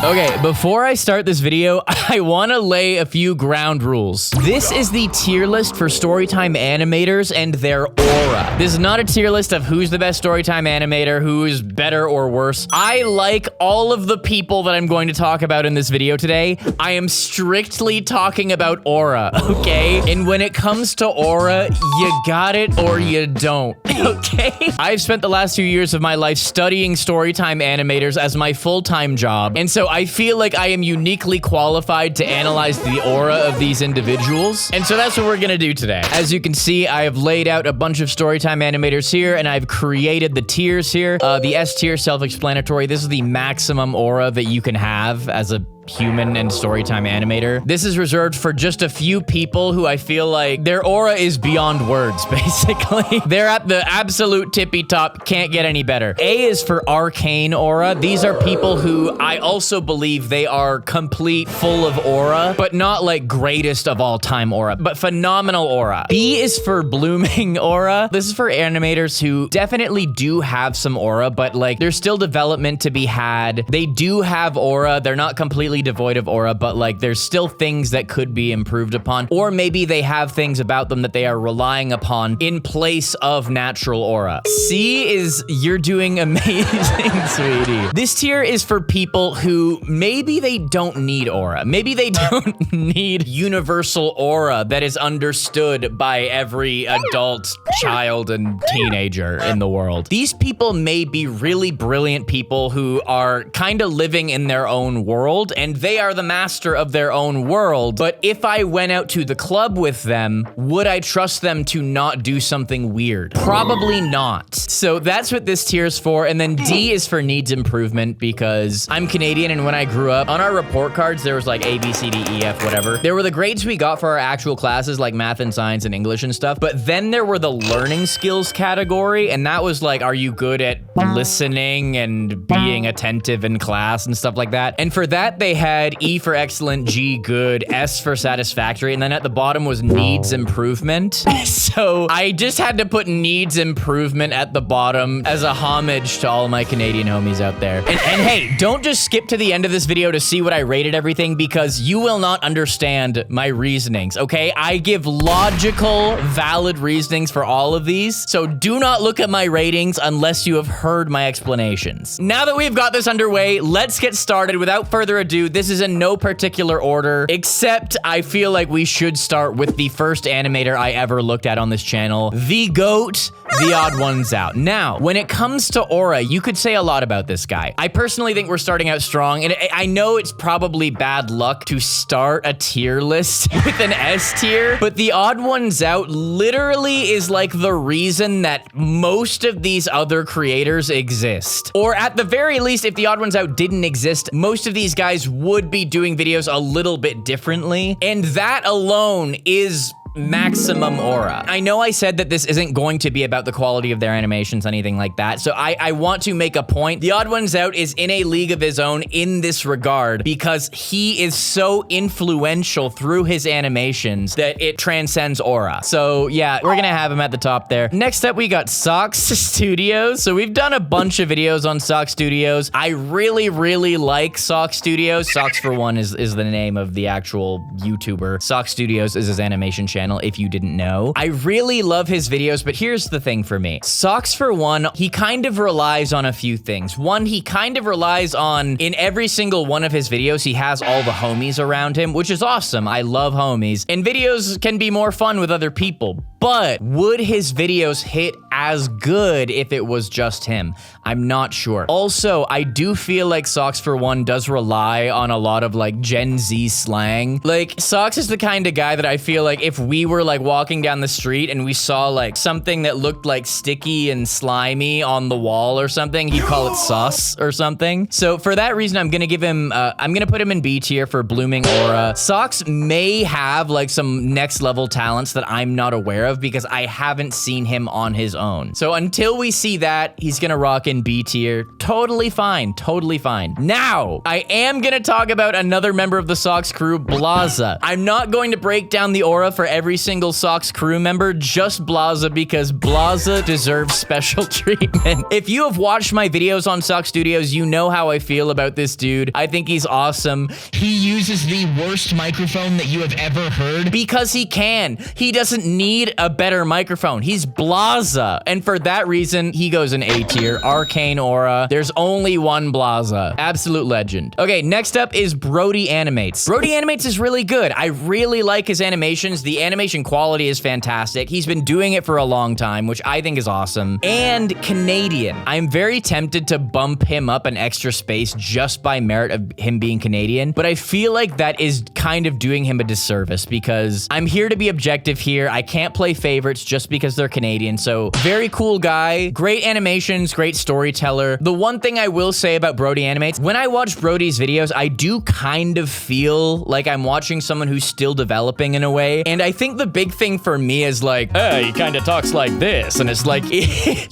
Okay, before I start this video, I want to lay a few ground rules. This is the tier list for StoryTime animators and their aura. This is not a tier list of who's the best StoryTime animator, who's better or worse. I like all of the people that I'm going to talk about in this video today. I am strictly talking about aura, okay? And when it comes to aura, you got it or you don't, okay? I've spent the last few years of my life studying StoryTime animators as my full-time job, and so I feel like I am uniquely qualified to analyze the aura of these individuals. And so that's what we're gonna do today. As you can see, I have laid out a bunch of StoryTime animators here, and I've created the tiers here. The S tier, self-explanatory. This is the maximum aura that you can have as a human and StoryTime animator. This is reserved for just a few people who I feel like their aura is beyond words, basically. They're at the absolute tippy top, can't get any better. A is for arcane aura. These are people who I also believe they are complete, full of aura, but not like greatest of all time aura, but phenomenal aura. B is for blooming aura. This is for animators who definitely do have some aura, but like there's still development to be had. They do have aura. They're not completely devoid of aura, but like there's still things that could be improved upon, or maybe they have things about them that they are relying upon in place of natural aura. C is you're doing amazing, sweetie. This tier is for people who maybe they don't need aura. Maybe they don't need universal aura that is understood by every adult, child, and teenager in the world. These people may be really brilliant people who are kind of living in their own world, and they are the master of their own world. But if I went out to the club with them, would I trust them to not do something weird? Probably not. So that's what this tier is for. And then D is for needs improvement, because I'm Canadian, and when I grew up, on our report cards, there was like A, B, C, D, E, F, whatever. There were the grades we got for our actual classes, like math and science and English and stuff. But then there were the learning skills category, and that was like, are you good at listening and being attentive in class and stuff like that? And for that, they had E for excellent, G good, S for satisfactory, and then at the bottom was needs improvement. So I just had to put needs improvement at the bottom as a homage to all my Canadian homies out there. And hey, don't just skip to the end of this video to see what I rated everything, because you will not understand my reasonings, okay? I give logical, valid reasonings for all of these, so do not look at my ratings unless you have heard my explanations. Now that we've got this underway, let's get started. Without further ado, this is in no particular order, except I feel like we should start with the first animator I ever looked at on this channel, the GOAT, the Odd Ones Out. Now, when it comes to aura, you could say a lot about this guy. I personally think we're starting out strong, and I know it's probably bad luck to start a tier list with an S tier, but the Odd Ones Out literally is like the reason that most of these other creators exist. Or at the very least, if the Odd Ones Out didn't exist, most of these guys would be doing videos a little bit differently, and that alone is maximum aura. I know I said that this isn't going to be about the quality of their animations, anything like that, so I want to make a point. The Odd Ones Out is in a league of his own in this regard, because he is so influential through his animations that it transcends aura. So yeah, we're gonna have him at the top there. Next up, we got SocksStudios. So we've done a bunch of videos on SocksStudios. I really like SocksStudios. Socks for One is the name of the actual YouTuber. SocksStudios is his animation channel, if you didn't know. I really love his videos, but here's the thing for me. Socks for One, he kind of relies on a few things. One, he kind of relies on, in every single one of his videos, he has all the homies around him, which is awesome. I love homies. And videos can be more fun with other people, but would his videos hit as good if it was just him? I'm not sure. Also, I do feel like Socks for One does rely on a lot of like Gen Z slang. Like, Socks is the kind of guy that I feel like if we were like walking down the street and we saw like something that looked like sticky and slimy on the wall or something, he'd call it sus or something. So for that reason, I'm gonna give him, I'm gonna put him in B tier for blooming aura. Socks may have like some next level talents that I'm not aware of, because I haven't seen him on his own. So until we see that, he's gonna rock in B tier. Totally fine, totally fine. Now, I am gonna talk about another member of the Socks crew, Blaza. I'm not going to break down the aura for every single Socks crew member, just Blaza, because Blaza deserves special treatment. If you have watched my videos on SocksStudios, you know how I feel about this dude. I think he's awesome. He uses the worst microphone that you have ever heard because he can. He doesn't need a better microphone. He's Blaza. And for that reason, he goes in A tier. Arcane aura. There's only one Blaza. Absolute legend. Okay, next up is Brody Animates. Brody Animates is really good. I really like his animations. The animation quality is fantastic. He's been doing it for a long time, which I think is awesome. And Canadian. I'm very tempted to bump him up an extra space just by merit of him being Canadian, but I feel like that is kind of doing him a disservice because I'm here to be objective here. I can't play favorites just because they're Canadian. So very cool guy, great animations, great storyteller. The one thing I will say about Brody Animates, when I watch Brody's videos, I do kind of feel like I'm watching someone who's still developing in a way. And I think the big thing for me is like, hey, he kind of talks like this. And it's like,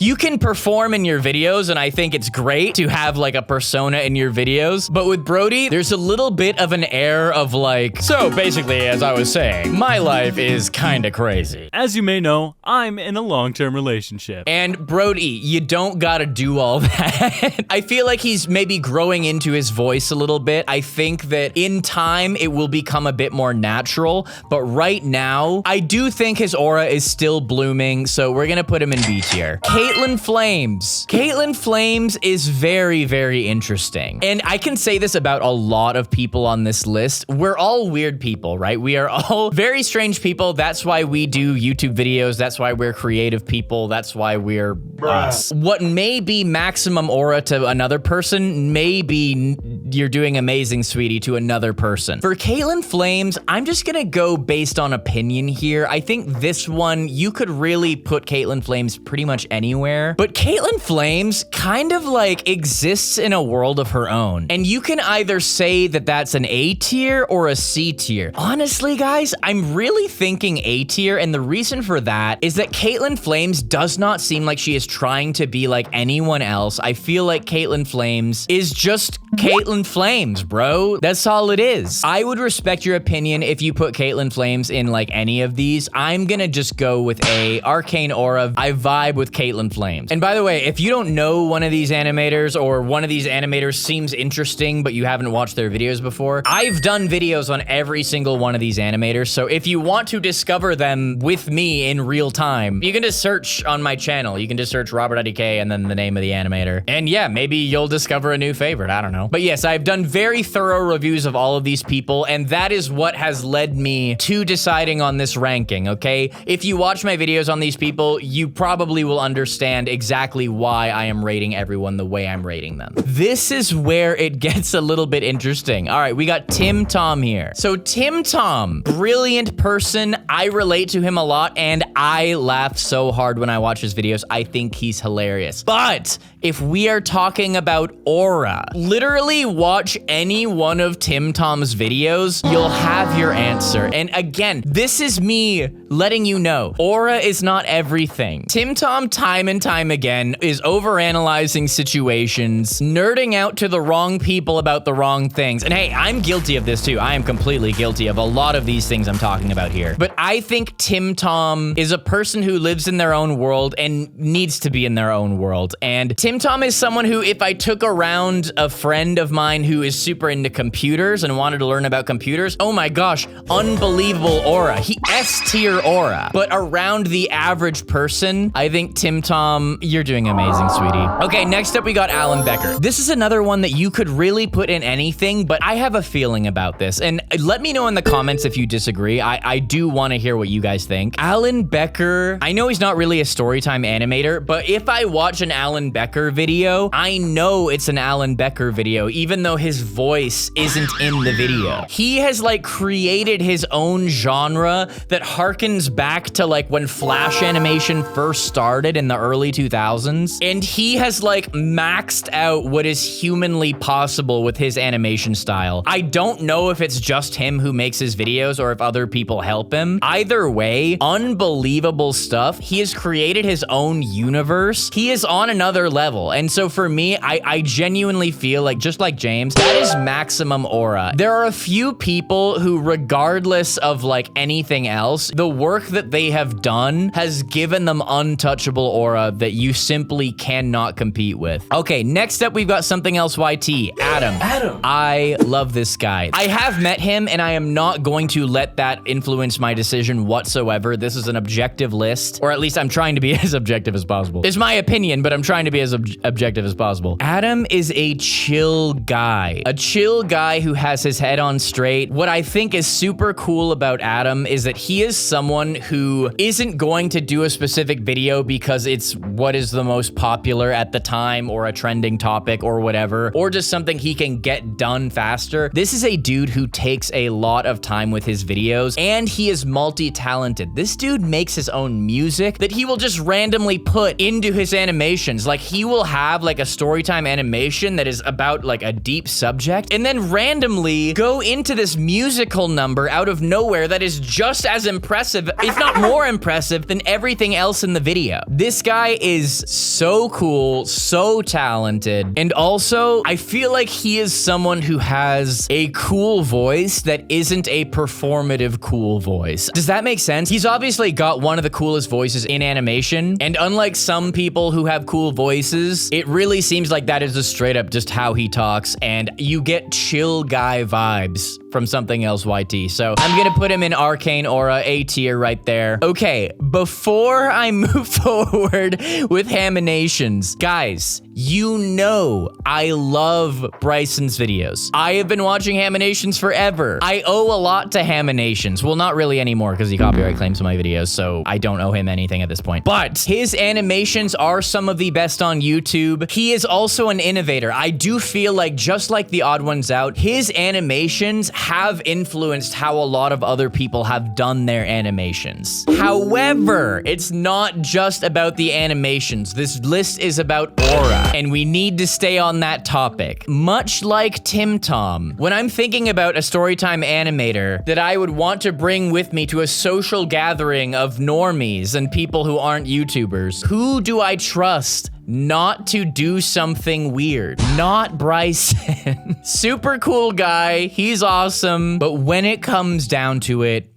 you can perform in your videos, and I think it's great to have like a persona in your videos. But with Brody, there's a little bit of an air of like, so basically, as I was saying, my life is kind of crazy. As you may know, I'm in a long-term relationship. And Brody, you don't gotta do all that. I feel like he's maybe growing into his voice a little bit. I think that in time, it will become a bit more natural. But right now, I do think his aura is still blooming. So we're gonna put him in B tier. Caitlyn Flames. Caitlyn Flames is very, very interesting. And I can say this about a lot of people on this list. We're all weird people, right? We are all very strange people. That's why we do YouTube videos. That's why we're creative people. That's why we're us. What may be maximum aura to another person, may be you're doing amazing, sweetie, to another person. For Caitlyn Flames, I'm just gonna go based on opinion here. I think this one, you could really put Caitlyn Flames pretty much anywhere. But Caitlyn Flames kind of like exists in a world of her own. And you can either say that that's an A tier or a C tier. Honestly, guys, I'm really thinking A tier. And the reason for that is that Caitlyn Flames does not seem like she is trying to be like anyone else. I feel like Caitlyn Flames is just Caitlyn Flames, bro. That's all it is. I would respect your opinion if you put Caitlyn Flames in like any of these. I'm gonna just go with A. Arcane aura. I vibe with Caitlyn Flames. And by the way, if you don't know one of these animators or one of these animators seems interesting, but you haven't watched their videos before, I've done videos on every single one of these animators. So if you want to discover them with me in real time, you can just search on my channel. You can just search robertidkbusiness and then the name of the animator. And yeah, maybe you'll discover a new favorite. I don't know. But yes, I've done very thorough reviews of all of these people, and that is what has led me to deciding on this ranking, okay? If you watch my videos on these people, you probably will understand exactly why I am rating everyone the way I'm rating them. This is where it gets a little bit interesting. All right, we got TimTom here. So TimTom, brilliant person. I relate to him a lot, and I laugh so hard when I watch his videos. I think he's hilarious. But if we are talking about aura, literally watch any one of TimTom's videos, you'll have your answer. And again, this is me letting you know, aura is not everything. TimTom, time and time again, is overanalyzing situations, nerding out to the wrong people about the wrong things. And hey, I'm guilty of this too. I am completely guilty of a lot of these things I'm talking about here. But I think TimTom is a person who lives in their own world and needs to be in their own world. And TimTom is someone who, if I took around a friend of mine who is super into computers and wanted to learn about computers, oh my gosh, unbelievable aura. He S-tier aura. But around the average person, I think TimTom, you're doing amazing, sweetie. Okay, next up we got Alan Becker. This is another one that you could really put in anything, but I have a feeling about this. And let me know in the comments if you disagree. I do want to hear what you guys think. Alan Becker, I know he's not really a storytime animator, but if I watch an Alan Becker video, I know it's an Alan Becker video video, even though his voice isn't in the video. He has like created his own genre that harkens back to like when Flash animation first started in the early 2000s. And he has like maxed out what is humanly possible with his animation style. I don't know if it's just him who makes his videos or if other people help him. Either way, unbelievable stuff. He has created his own universe. He is on another level. And so for me, I genuinely feel like, just like James, that is maximum aura. There are a few people who, regardless of like anything else, the work that they have done has given them untouchable aura that you simply cannot compete with. Okay, next up, we've got SomethingElseYT, Adam. I love this guy. I have met him, and I am not going to let that influence my decision whatsoever. This is an objective list, or at least I'm trying to be as objective as possible. It's my opinion, but I'm trying to be as objective as possible. Adam is a chill guy. A chill guy who has his head on straight. What I think is super cool about Adam is that he is someone who isn't going to do a specific video because it's what is the most popular at the time, or a trending topic, or whatever, or just something he can get done faster. This is a dude who takes a lot of time with his videos, and he is multi-talented. This dude makes his own music that he will just randomly put into his animations. Like, he will have like a storytime animation that is about like a deep subject, and then randomly go into this musical number out of nowhere that is just as impressive, if not more impressive, than everything else in the video. This guy is so cool, so talented, and also I feel like he is someone who has a cool voice that isn't a performative cool voice. Does that make sense? He's obviously got one of the coolest voices in animation, and unlike some people who have cool voices, it really seems like that is just straight up just how he talks, and you get chill guy vibes from SomethingElseYT. So I'm gonna put him in Arcane Aura, A tier right there. Okay, before I move forward with Haminations, guys, you know I love Bryson's videos. I have been watching Haminations forever. I owe a lot to Haminations. Well, not really anymore because he copyright claims my videos, so I don't owe him anything at this point. But his animations are some of the best on YouTube. He is also an innovator. I do feel like, just like the Odd Ones Out, his animations have influenced how a lot of other people have done their animations. However, it's not just about the animations. This list is about aura, and we need to stay on that topic. Much like TimTom, when I'm thinking about a storytime animator that I would want to bring with me to a social gathering of normies and people who aren't YouTubers, who do I trust not to do something weird? Not Bryson. Super cool guy, he's awesome, but when it comes down to it,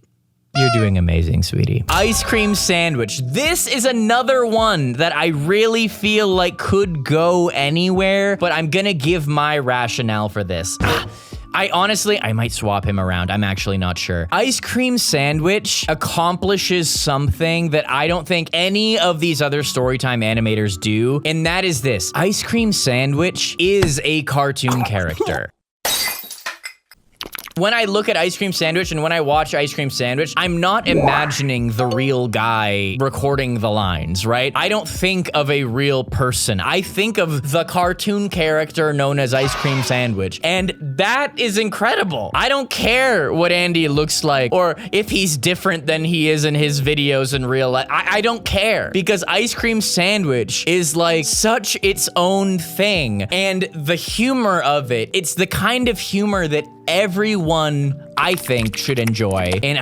you're doing amazing, sweetie. Ice cream sandwich. This is another one that I really feel like could go anywhere, but I'm gonna give my rationale for this. I might swap him around. I'm actually not sure. Ice cream sandwich accomplishes something that I don't think any of these other storytime animators do, and that is this. Ice cream sandwich is a cartoon character. When I look at Ice Cream Sandwich and when I watch Ice Cream Sandwich, I'm not imagining the real guy recording the lines, right? I don't think of a real person. I think of the cartoon character known as Ice Cream Sandwich, and that is incredible. I don't care what Andy looks like or if he's different than he is in his videos in real life. I don't care, because Ice Cream Sandwich is like such its own thing, and the humor of it, it's the kind of humor that everyone, I think, should enjoy. And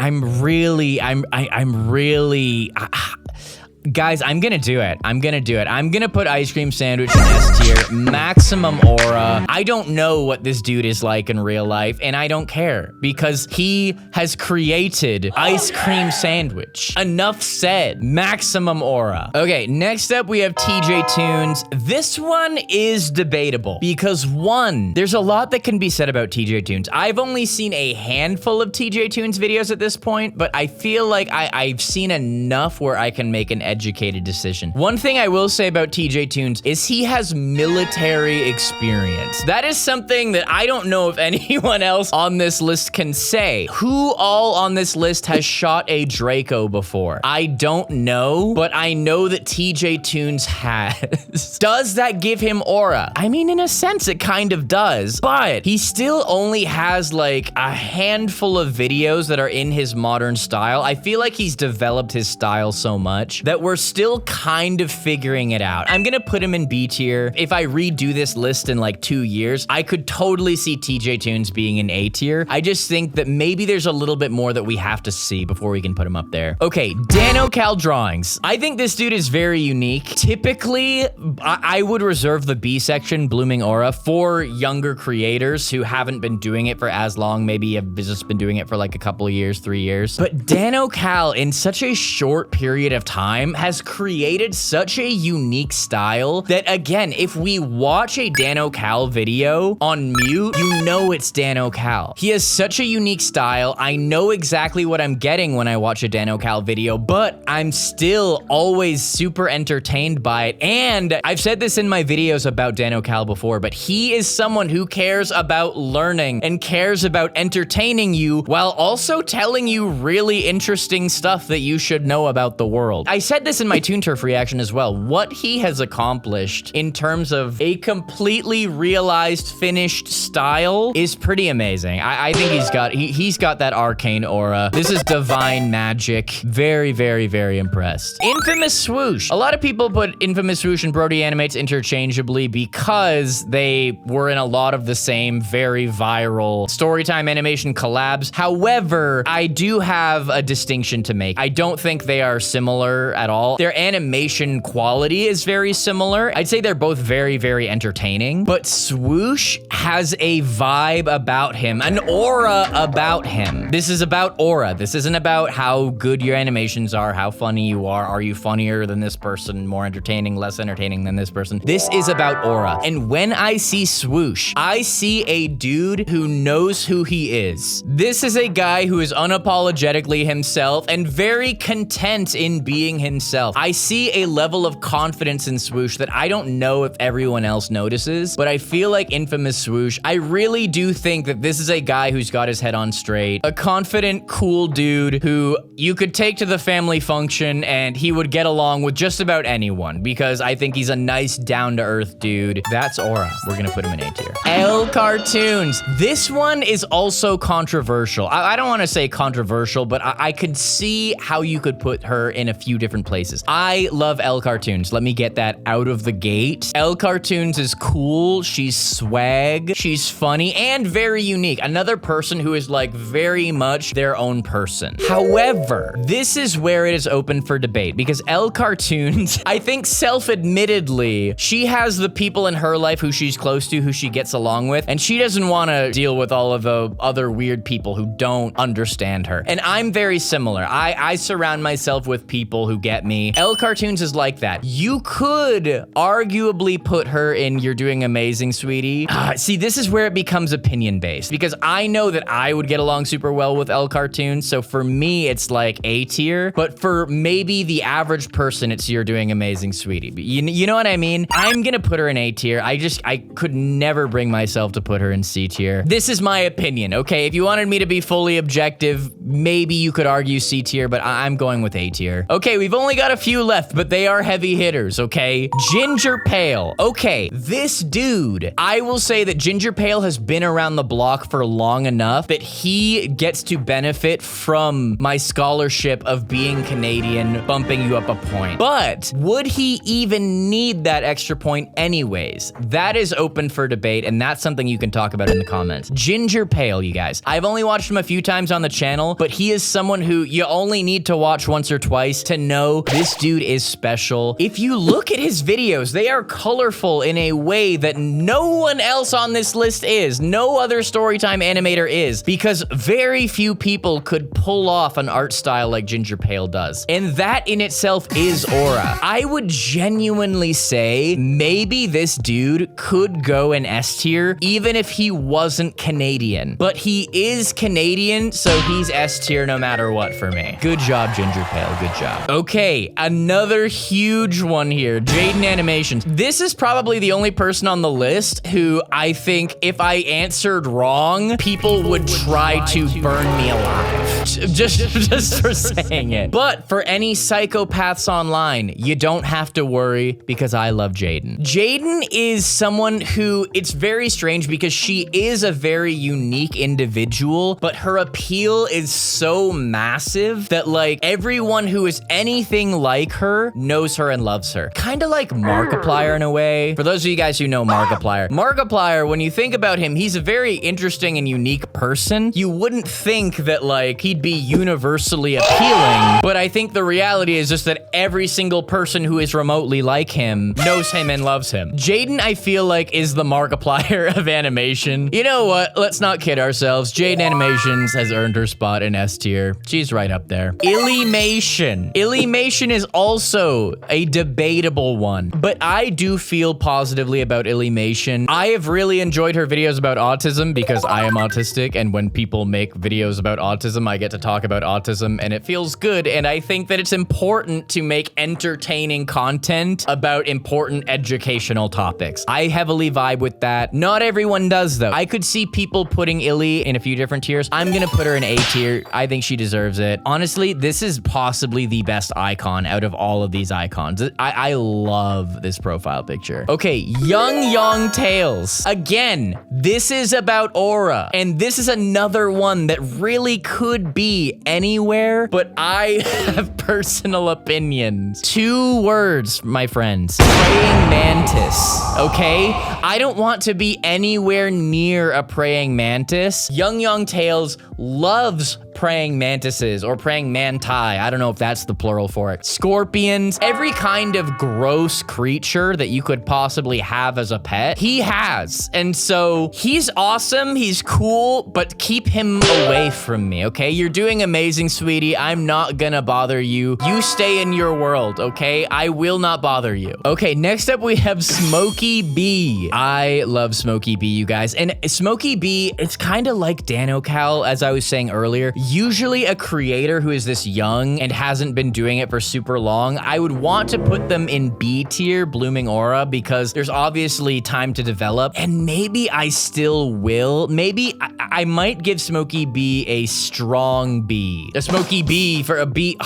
guys, I'm gonna do it. I'm gonna put Ice Cream Sandwich in S tier, maximum aura. I don't know what this dude is like in real life, and I don't care, because he has created Ice Cream Sandwich. Enough said. Maximum aura. Okay, next up we have TJ Toons. This one is debatable, because one, there's a lot that can be said about TJ Toons. I've only seen a handful of TJ Toons videos at this point, but I feel like I've seen enough where I can make an educated decision. One thing I will say about TJ Toons is he has military experience. That is something that I don't know if anyone else on this list can say. Who all on this list has shot a Draco before? I don't know, but I know that TJ Toons has. Does that give him aura? I mean, in a sense, it kind of does, but he still only has like a handful of videos that are in his modern style. I feel like he's developed his style so much that we're still kind of figuring it out. I'm gonna put him in B tier. If I redo this list in like 2 years, I could totally see TJ Toons being in A tier. I just think that maybe there's a little bit more that we have to see before we can put him up there. Okay, Danno Cal Drawings. I think this dude is very unique. Typically, I would reserve the B section, Blooming Aura, for younger creators who haven't been doing it for as long. Maybe have just been doing it for like a couple of years, 3 years. But Danno Cal, in such a short period of time, has created such a unique style that, again, if we watch a Danno Cal video on mute, you know it's Danno Cal. He has such a unique style. I know exactly what I'm getting when I watch a Danno Cal video, but I'm still always super entertained by it. And I've said this in my videos about Danno Cal before, but he is someone who cares about learning and cares about entertaining you while also telling you really interesting stuff that you should know about the world. I said this in my Toon Turf reaction as well. What he has accomplished in terms of a completely realized, finished style is pretty amazing. I think he's got that arcane aura. This is divine magic. Very, very, very impressed. Infamous Swoosh. A lot of people put Infamous Swoosh and BrodyAnimates interchangeably because they were in a lot of the same very viral storytime animation collabs. However, I do have a distinction to make. I don't think they are similar at all. Their animation quality is very similar. I'd say they're both very, very entertaining, but Swoosh has a vibe about him, an aura about him. This is about aura. This isn't about how good your animations are, how funny you are. Are you funnier than this person, more entertaining, less entertaining than this person? This is about aura. And when I see Swoosh, I see a dude who knows who he is. This is a guy who is unapologetically himself and very content in being himself. I see a level of confidence in Swoosh that I don't know if everyone else notices, but I feel like Infamous Swoosh, I really do think that this is a guy who's got his head on straight, a confident, cool dude who you could take to the family function and he would get along with just about anyone because I think he's a nice, down-to-earth dude. That's aura. We're gonna put him in A tier. L Cartoons. This one is also controversial. I don't want to say controversial, but I could see how you could put her in a few different places. I love L Cartoons. Let me get that out of the gate. L Cartoons is cool. She's swag. She's funny and very unique. Another person who is like very much their own person. However, this is where it is open for debate because L Cartoons, I think self-admittedly, she has the people in her life who she's close to, who she gets along with, and she doesn't want to deal with all of the other weird people who don't understand her. And I'm very similar. I surround myself with people who get me. L Cartoons is like that. You could arguably put her in You're Doing Amazing, Sweetie. See, this is where it becomes opinion-based because I know that I would get along super well with L Cartoons, so for me, it's like A tier, but for maybe the average person, it's You're Doing Amazing, Sweetie. You know what I mean? I'm gonna put her in A tier. I could never bring myself to put her in C tier. This is my opinion, okay? If you wanted me to be fully objective, maybe you could argue C tier, but I'm going with A tier. Okay, we've only got a few left, but they are heavy hitters, okay? GingerPale. Okay, this dude, I will say that GingerPale has been around the block for long enough that he gets to benefit from my scholarship of being Canadian, bumping you up a point. But would he even need that extra point anyways? That is open for debate, and that's something you can talk about in the comments. GingerPale, you guys. I've only watched him a few times on the channel, but he is someone who you only need to watch once or twice to know this dude is special. If you look at his videos, they are colorful in a way that no one else on this list is. No other storytime animator is, because very few people could pull off an art style like GingerPale does. And that in itself is aura. I would genuinely say maybe this dude could go in S tier even if he wasn't Canadian. But he is Canadian, so he's S tier no matter what for me. Good job, GingerPale. Good job. Okay. Okay, another huge one here, Jaiden Animations. This is probably the only person on the list who I think if I answered wrong, people would try to burn me alive. Just for saying it. But for any psychopaths online, you don't have to worry because I love Jaiden. Jaiden is someone who, it's very strange because she is a very unique individual, but her appeal is so massive that like everyone who is anything like her knows her and loves her. Kind of like Markiplier in a way. For those of you guys who know Markiplier. Markiplier, when you think about him, he's a very interesting and unique person. You wouldn't think that like he'd be universally appealing, but I think the reality is just that every single person who is remotely like him knows him and loves him. Jaiden, I feel like, is the Markiplier of animation. You know what? Let's not kid ourselves. Jaiden Animations has earned her spot in S tier. She's right up there. Illymation. Illymation is also a debatable one, but I do feel positively about Illymation. I have really enjoyed her videos about autism because I am autistic, and when people make videos about autism, I get to talk about autism, and it feels good, and I think that it's important to make entertaining content about important educational topics. I heavily vibe with that. Not everyone does, though. I could see people putting Illy in a few different tiers. I'm gonna put her in A tier. I think she deserves it. Honestly, this is possibly the best icon out of all of these icons. I love this profile picture. Okay, Yong Tales. Again, this is about aura, and this is another one that really could be anywhere, but I have personal opinions. 2 words, my friends. Praying mantis, okay? I don't want to be anywhere near a praying mantis. Yong Tales loves praying mantises or praying manti. I don't know if that's the plural for it. Scorpions, every kind of gross creature that you could possibly have as a pet, he has. And so he's awesome, he's cool, but keep him away from me, okay? You're doing amazing, sweetie. I'm not gonna bother you. You stay in your world, okay? I will not bother you. Okay, next up we have Smokey B. I love Smokey B, you guys. And Smokey B, it's kind of like Danno Cal, as I was saying earlier. Usually a creator who is this young and hasn't been doing it for super long, I would want to put them in B tier, Blooming Aura, because there's obviously time to develop, and maybe I still will. Maybe I might give Smokey B a strong B. A Smokey B for a B.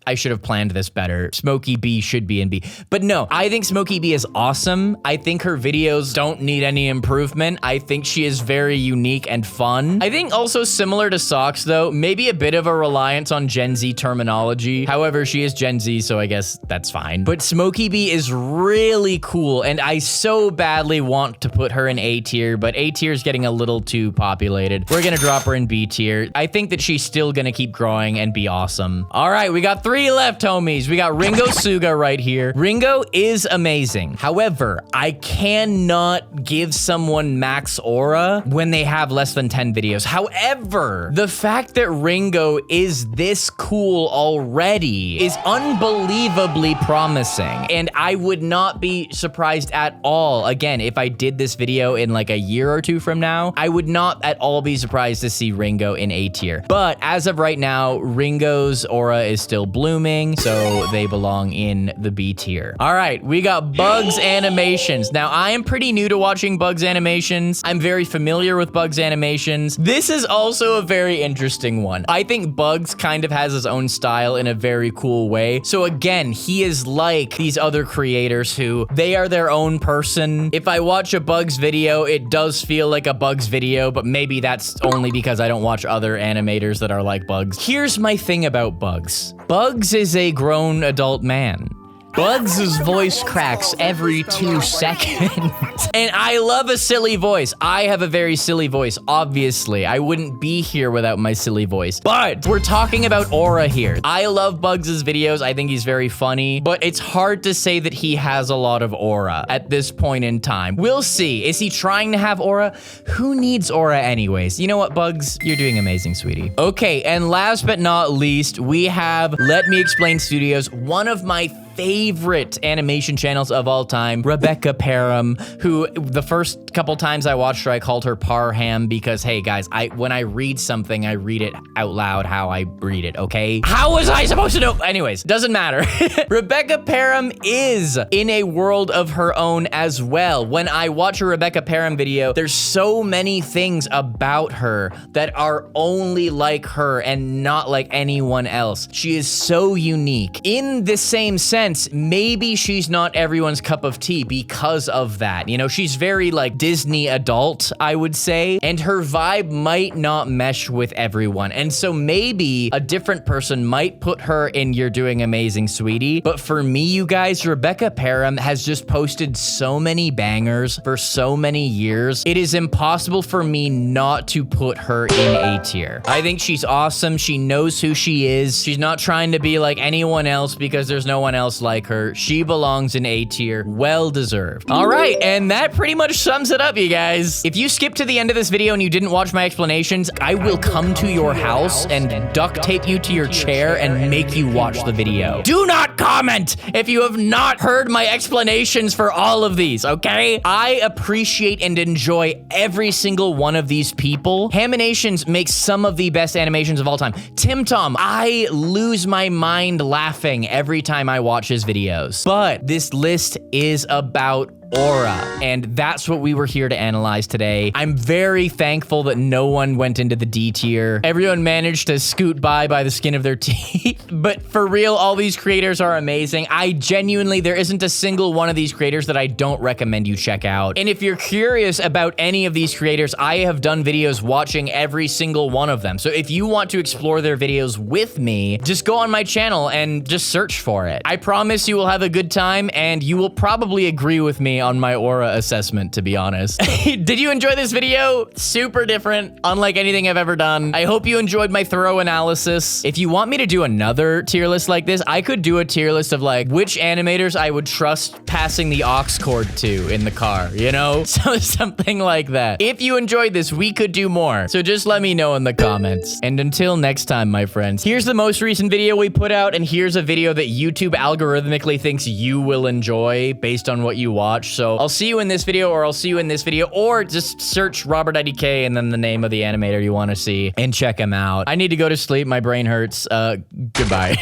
I should have planned this better. Smokey B should be in B. But no, I think Smokey B is awesome. I think her videos don't need any improvement. I think she is very unique and fun. I think also similar to Socks though, maybe a bit of a reliance on Gen Z terminology. However, she is Gen Z, so I guess that's fine. But Smokey B is really cool, and I so badly want to put her in A tier, but A tier is getting a little too populated. We're gonna drop her in B tier. I think that she's still gonna keep growing and be awesome. All right, we got 3 left, homies. We got Ringo Tsuga right here. Ringo is amazing. However, I cannot give someone max aura when they have less than 10 videos. However, the fact that Ringo is this cool already is unbelievably promising, and I would not be surprised at all. Again, if I did this video in like a year or 2 from now, I would not at all be surprised to see Ringo in A tier. But as of right now, Ringo's aura is still blooming, so they belong in the B tier. All right, we got BugsAnimations. Now, I am pretty new to watching BugsAnimations. I'm very familiar with BugsAnimations. This is also a very interesting one. I think Bugs kind of has his own style in a very cool way. So again, he is like these other creators who, they are their own person. If I watch a Bugs video, it does feel like a Bugs video, but maybe that's only because I don't watch other animators that are like Bugs. Here's my thing about Bugs. Bugs is a grown adult man. Bugs' voice cracks every 2 seconds. And I love a silly voice. I have a very silly voice, obviously. I wouldn't be here without my silly voice. But we're talking about aura here. I love Bugs' videos. I think he's very funny. But it's hard to say that he has a lot of aura at this point in time. We'll see. Is he trying to have aura? Who needs aura anyways? You know what, Bugs? You're doing amazing, sweetie. Okay, and last but not least, we have Let Me Explain Studios, one of my favorite animation channels of all time, Rebecca Parham, who the first couple times I watched her, I called her Parham because, hey guys, when I read something, I read it out loud how I read it, okay? How was I supposed to know? Anyways, doesn't matter. Rebecca Parham is in a world of her own as well. When I watch a Rebecca Parham video, there's so many things about her that are only like her and not like anyone else. She is so unique. In the same sense, maybe she's not everyone's cup of tea because of that. You know, she's very like Disney adult, I would say, and her vibe might not mesh with everyone. And so maybe a different person might put her in You're Doing Amazing, Sweetie. But for me, you guys, Rebecca Parham has just posted so many bangers for so many years. It is impossible for me not to put her in A tier. I think she's awesome. She knows who she is. She's not trying to be like anyone else because there's no one else like her. She belongs in A tier. Well deserved. All right, and that pretty much sums it up, you guys. If you skip to the end of this video and you didn't watch my explanations, I will come to your house and duct tape you to your chair and make you watch the video. Do not comment if you have not heard my explanations for all of these, okay? I appreciate and enjoy every single one of these people. Haminations makes some of the best animations of all time. TimTom, I lose my mind laughing every time I watch his videos. But this list is about aura, and that's what we were here to analyze today. I'm very thankful that no one went into the D tier. Everyone managed to scoot by the skin of their teeth. But for real, all these creators are amazing. I genuinely, there isn't a single one of these creators that I don't recommend you check out. And if you're curious about any of these creators, I have done videos watching every single one of them. So if you want to explore their videos with me, just go on my channel and just search for it. I promise you will have a good time, and you will probably agree with me on my aura assessment, to be honest. Did you enjoy this video? Super different, unlike anything I've ever done. I hope you enjoyed my thorough analysis. If you want me to do another tier list like this, I could do a tier list of like which animators I would trust passing the aux cord to in the car, you know? So something like that. If you enjoyed this, we could do more. So just let me know in the comments. And until next time, my friends, here's the most recent video we put out, and here's a video that YouTube algorithmically thinks you will enjoy based on what you watch. So I'll see you in this video, or I'll see you in this video, or just search robertidkbusiness and then the name of the animator you want to see and check him out. I need to go to sleep. My brain hurts. Goodbye.